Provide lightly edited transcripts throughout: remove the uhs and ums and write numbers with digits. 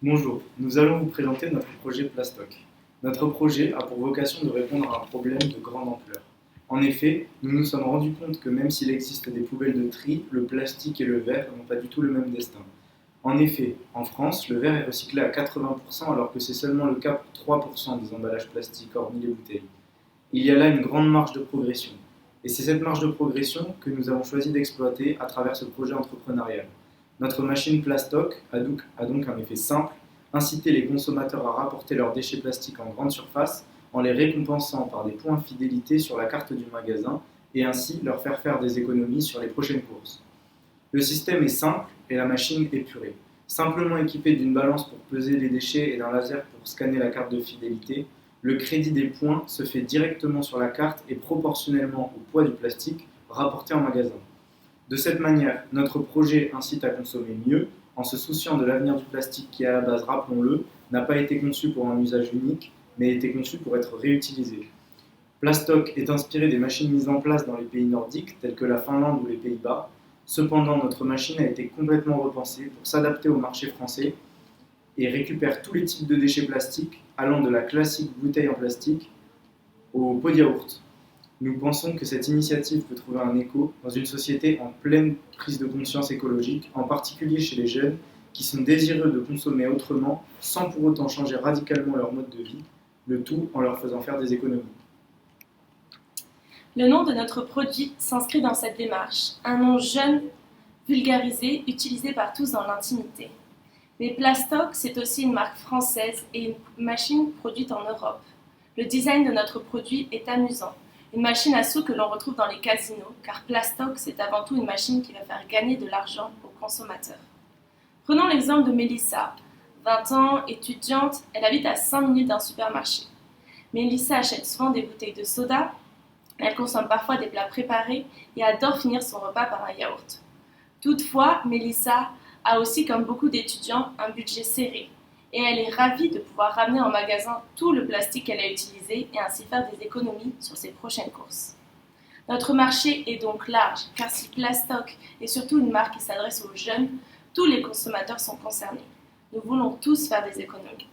Bonjour, nous allons vous présenter notre projet Plastoc. Notre projet a pour vocation de répondre à un problème de grande ampleur. En effet, nous nous sommes rendus compte que même s'il existe des poubelles de tri, le plastique et le verre n'ont pas du tout le même destin. En effet, en France, le verre est recyclé à 80% alors que c'est seulement le cas pour 3% des emballages plastiques, hormis les bouteilles. Il y a là une grande marge de progression. Et c'est cette marge de progression que nous avons choisi d'exploiter à travers ce projet entrepreneurial. Notre machine Plastoc a donc un effet simple: inciter les consommateurs à rapporter leurs déchets plastiques en grande surface en les récompensant par des points fidélité sur la carte du magasin et ainsi leur faire des économies sur les prochaines courses. Le système est simple et la machine épurée. Simplement équipée d'une balance pour peser les déchets et d'un laser pour scanner la carte de fidélité, le crédit des points se fait directement sur la carte et proportionnellement au poids du plastique rapporté en magasin. De cette manière, notre projet incite à consommer mieux, en se souciant de l'avenir du plastique qui, à la base, rappelons-le, n'a pas été conçu pour un usage unique, mais a été conçu pour être réutilisé. Plastoc est inspiré des machines mises en place dans les pays nordiques, tels que la Finlande ou les Pays-Bas. Cependant, notre machine a été complètement repensée pour s'adapter au marché français et récupère tous les types de déchets plastiques, allant de la classique bouteille en plastique au pot de yaourt. Nous pensons que cette initiative peut trouver un écho dans une société en pleine prise de conscience écologique, en particulier chez les jeunes qui sont désireux de consommer autrement sans pour autant changer radicalement leur mode de vie, le tout en leur faisant faire des économies. Le nom de notre produit s'inscrit dans cette démarche, un nom jeune, vulgarisé, utilisé par tous dans l'intimité. Mais Plastoc, c'est aussi une marque française et une machine produite en Europe. Le design de notre produit est amusant. Une machine à sous que l'on retrouve dans les casinos, car Plastoc, c'est avant tout une machine qui va faire gagner de l'argent aux consommateurs. Prenons l'exemple de Mélissa. 20 ans, étudiante, elle habite à 5 minutes d'un supermarché. Mélissa achète souvent des bouteilles de soda, elle consomme parfois des plats préparés et adore finir son repas par un yaourt. Toutefois, Mélissa a aussi, comme beaucoup d'étudiants, un budget serré. Et elle est ravie de pouvoir ramener en magasin tout le plastique qu'elle a utilisé et ainsi faire des économies sur ses prochaines courses. Notre marché est donc large, car si Plastoc est surtout une marque qui s'adresse aux jeunes, tous les consommateurs sont concernés. Nous voulons tous faire des économies.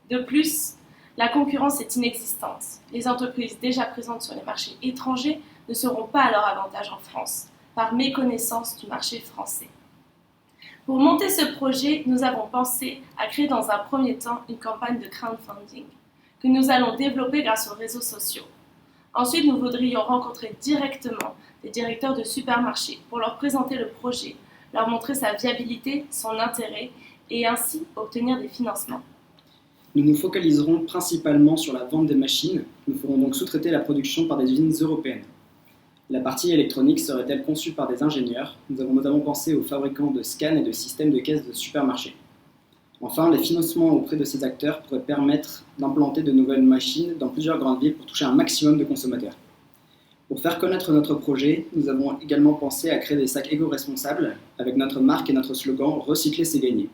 De plus, la concurrence est inexistante. Les entreprises déjà présentes sur les marchés étrangers ne seront pas à leur avantage en France, par méconnaissance du marché français. Pour monter ce projet, nous avons pensé à créer dans un premier temps une campagne de crowdfunding que nous allons développer grâce aux réseaux sociaux. Ensuite, nous voudrions rencontrer directement des directeurs de supermarchés pour leur présenter le projet, leur montrer sa viabilité, son intérêt et ainsi obtenir des financements. Nous nous focaliserons principalement sur la vente des machines. Nous ferons donc sous-traiter la production par des usines européennes. La partie électronique serait-elle conçue par des ingénieurs? Nous avons notamment pensé aux fabricants de scans et de systèmes de caisse de supermarchés. Enfin, les financements auprès de ces acteurs pourraient permettre d'implanter de nouvelles machines dans plusieurs grandes villes pour toucher un maximum de consommateurs. Pour faire connaître notre projet, nous avons également pensé à créer des sacs éco-responsables avec notre marque et notre slogan « Recycler, c'est gagner ».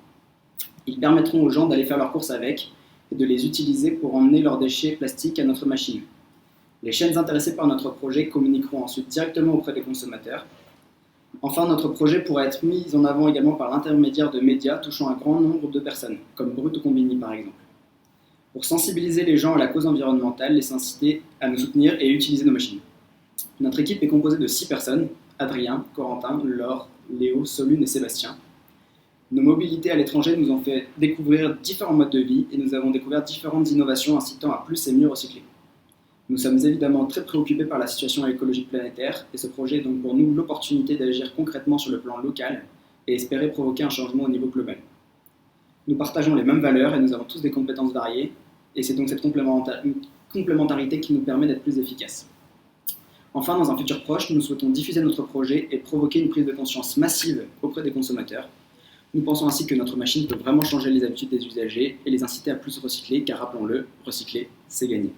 Ils permettront aux gens d'aller faire leurs courses avec et de les utiliser pour emmener leurs déchets plastiques à notre machine. Les chaînes intéressées par notre projet communiqueront ensuite directement auprès des consommateurs. Enfin, notre projet pourra être mis en avant également par l'intermédiaire de médias touchant un grand nombre de personnes, comme Brut ou Combini par exemple. Pour sensibiliser les gens à la cause environnementale, les inciter à nous soutenir et utiliser nos machines. Notre équipe est composée de 6 personnes: Adrien, Corentin, Laure, Léo, Solune et Sébastien. Nos mobilités à l'étranger nous ont fait découvrir différents modes de vie et nous avons découvert différentes innovations incitant à plus et mieux recycler. Nous sommes évidemment très préoccupés par la situation écologique planétaire et ce projet est donc pour nous l'opportunité d'agir concrètement sur le plan local et espérer provoquer un changement au niveau global. Nous partageons les mêmes valeurs et nous avons tous des compétences variées et c'est donc cette complémentarité qui nous permet d'être plus efficaces. Enfin, dans un futur proche, nous souhaitons diffuser notre projet et provoquer une prise de conscience massive auprès des consommateurs. Nous pensons ainsi que notre machine peut vraiment changer les habitudes des usagers et les inciter à plus recycler, car rappelons-le, recycler, c'est gagner.